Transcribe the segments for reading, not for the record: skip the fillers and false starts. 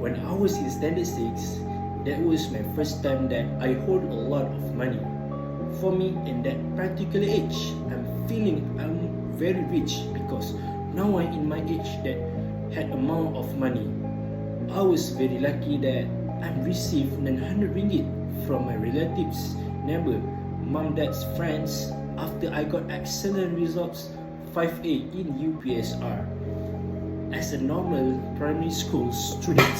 when I was in standard 6, that was my first time that I hold a lot of money. For me, in that particular age, I'm feeling I'm very rich because now I'm in my age that had amount of money. I was very lucky that I received 900 ringgit from my relatives, neighbor, mom, dad's friends after I got excellent results 5A in UPSR. As a normal primary school student,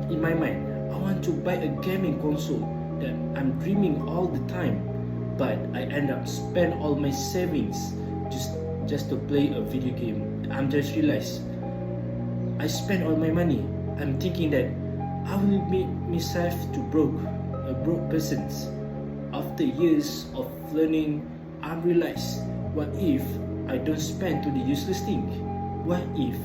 in my mind, I want to buy a gaming console that I'm dreaming all the time, but I end up spend all my savings just to play a video game. I'm just realized I spend all my money. I'm thinking that I will make myself a broke person. After years of learning, I realized, what if I don't spend to the useless thing? What if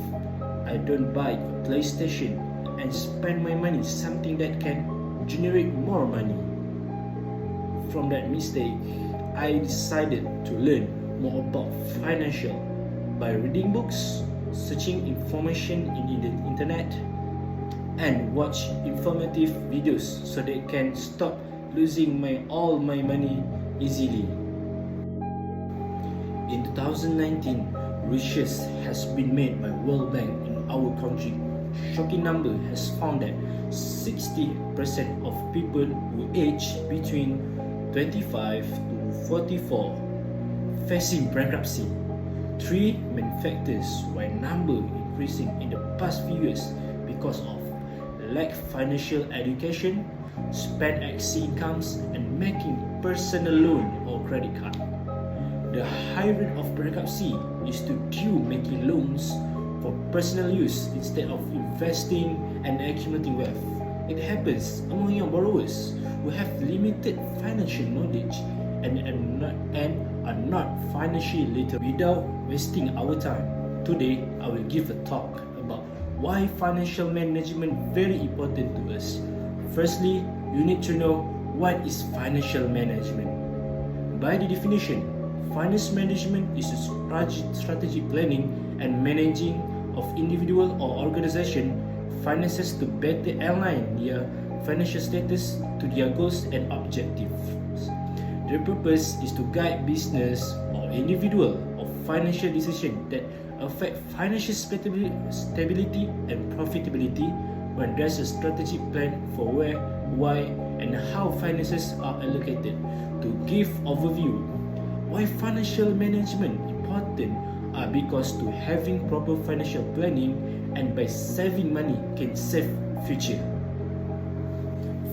I don't buy a PlayStation and spend my money something that can generate more money? From that mistake, I decided to learn more about financial by reading books, searching information in the internet, and watch informative videos so they can stop losing all my money easily. In 2019, research has been made by World Bank in our country. Shocking number has found that 60% of people who age between 25 to 44 facing bankruptcy. Three main factors why number increasing in the past few years because of lack financial education, spend exceed incomes, and making personal loan or credit card. The high rate of bankruptcy is due making loans for personal use instead of investing and accumulating wealth. It happens among young borrowers who have limited financial knowledge and are not financially literate. Without wasting our time, today I will give a talk about why financial management very important to us. Firstly, you need to know what is financial management. By the definition, finance management is a strategic planning and managing of individual or organization finances to better align their financial status to their goals and objectives. Their purpose is to guide business or individual or financial decisions that affect financial stability and profitability. When there's a strategic plan for where, why, and how finances are allocated. To give overview, why financial management important are because to having proper financial planning and by saving money can save future.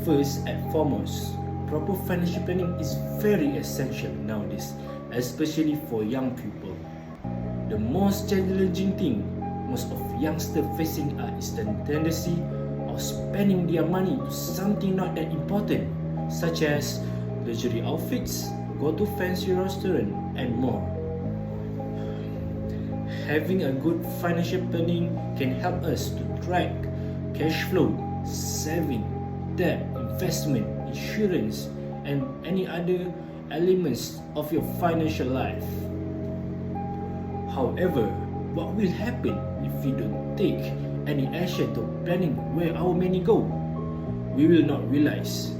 First and foremost, proper financial planning is very essential nowadays, especially for young people. The most challenging thing most of youngsters facing is the tendency of spending their money to something not that important, such as luxury outfits, go to fancy restaurant, and more. Having a good financial planning can help us to track cash flow, saving, debt, investment, insurance, and any other elements of your financial life. However, what will happen if we don't take any action to planning where our money go? We will not realize.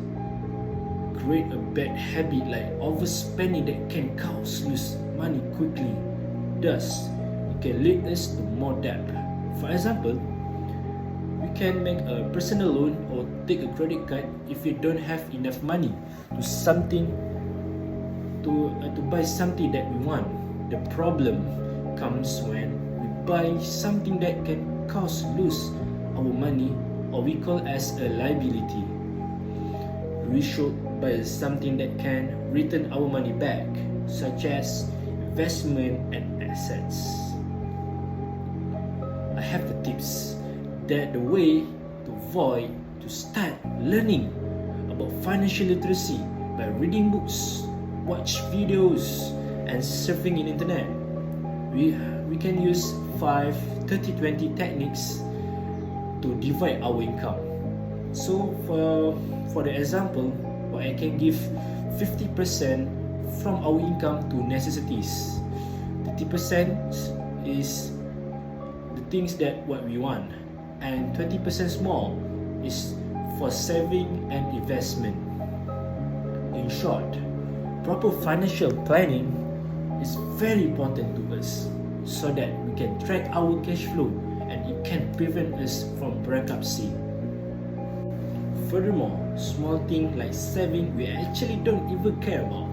Create a bad habit like overspending that can cause lose money quickly. Thus, it can lead us to more debt. For example, we can make a personal loan or take a credit card if we don't have enough money to buy something that we want. The problem comes when we buy something that can cause lose our money, or we call as a liability. We should buy something that can return our money back, such as investment and assets. I have the tips that the way to avoid to start learning about financial literacy by reading books, watch videos, and surfing in internet. We can use 5-30-20 techniques to divide our income. So for the example, I can give 50% from our income to necessities. 30% is the things that what we want, and 20% small is for saving and investment. In short, proper financial planning is very important to us so that we can track our cash flow and it can prevent us from bankruptcy. Furthermore, small things like saving we actually don't even care about.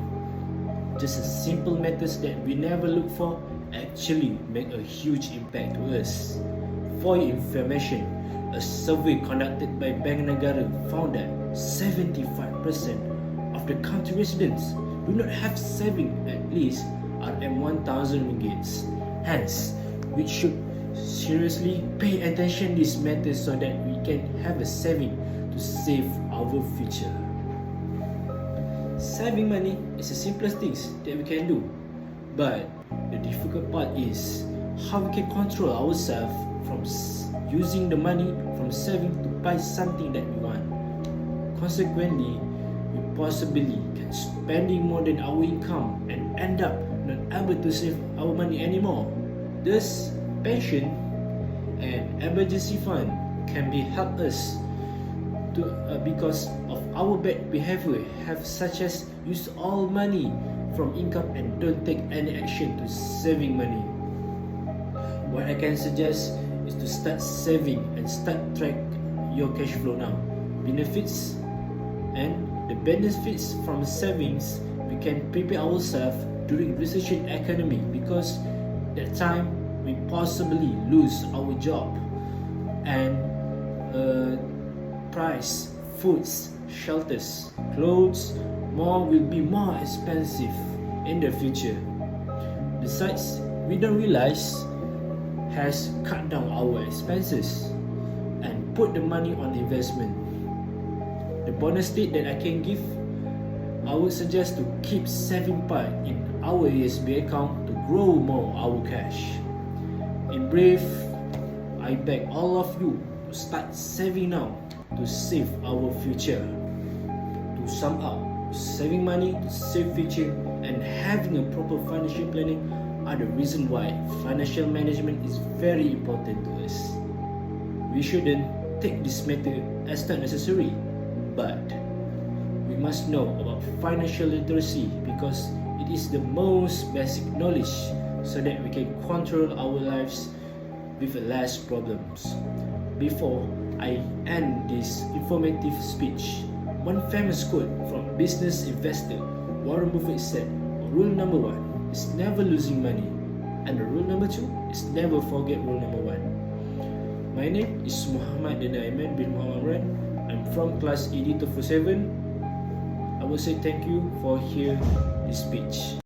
Just a simple methods that we never look for actually make a huge impact to us. For your information, a survey conducted by Bank Negara found that 75% of the country residents do not have saving at least RM1,000 ringgits. Hence, we should seriously pay attention to this matter so that we can have a saving to save our future. Saving money is the simplest things that we can do, but the difficult part is how we can control ourselves from using the money from saving to buy something that we want. Consequently, we possibly can spending more than our income and end up not able to save our money anymore. Thus, pension and emergency fund can be help us to because of our bad behavior, have such as use all money from income and don't take any action to saving money. What I can suggest is to start saving and start track your cash flow now. Benefits and the benefits from savings, we can prepare ourselves during recession economy because that time we possibly lose our job and price, foods, shelters, clothes, more will be more expensive in the future. Besides, we don't realize has cut down our expenses and put the money on investment. The bonus tip that I can give, I would suggest to keep saving part in our ESB account to grow more our cash. In brief, I beg all of you to start saving now to save our future. To sum up, saving money to save future and having a proper financial planning are the reason why financial management is very important to us. We shouldn't take this matter as not necessary, but we must know about financial literacy because it is the most basic knowledge so that we can control our lives with less problems. Before I end this informative speech, one famous quote from business investor Warren Buffett said, rule number 1 is never losing money, and rule number 2 is never forget rule number 1. My name is Muhammad Denaiman bin Muhammad. I'm from class 8247. I will say thank you for hearing this speech.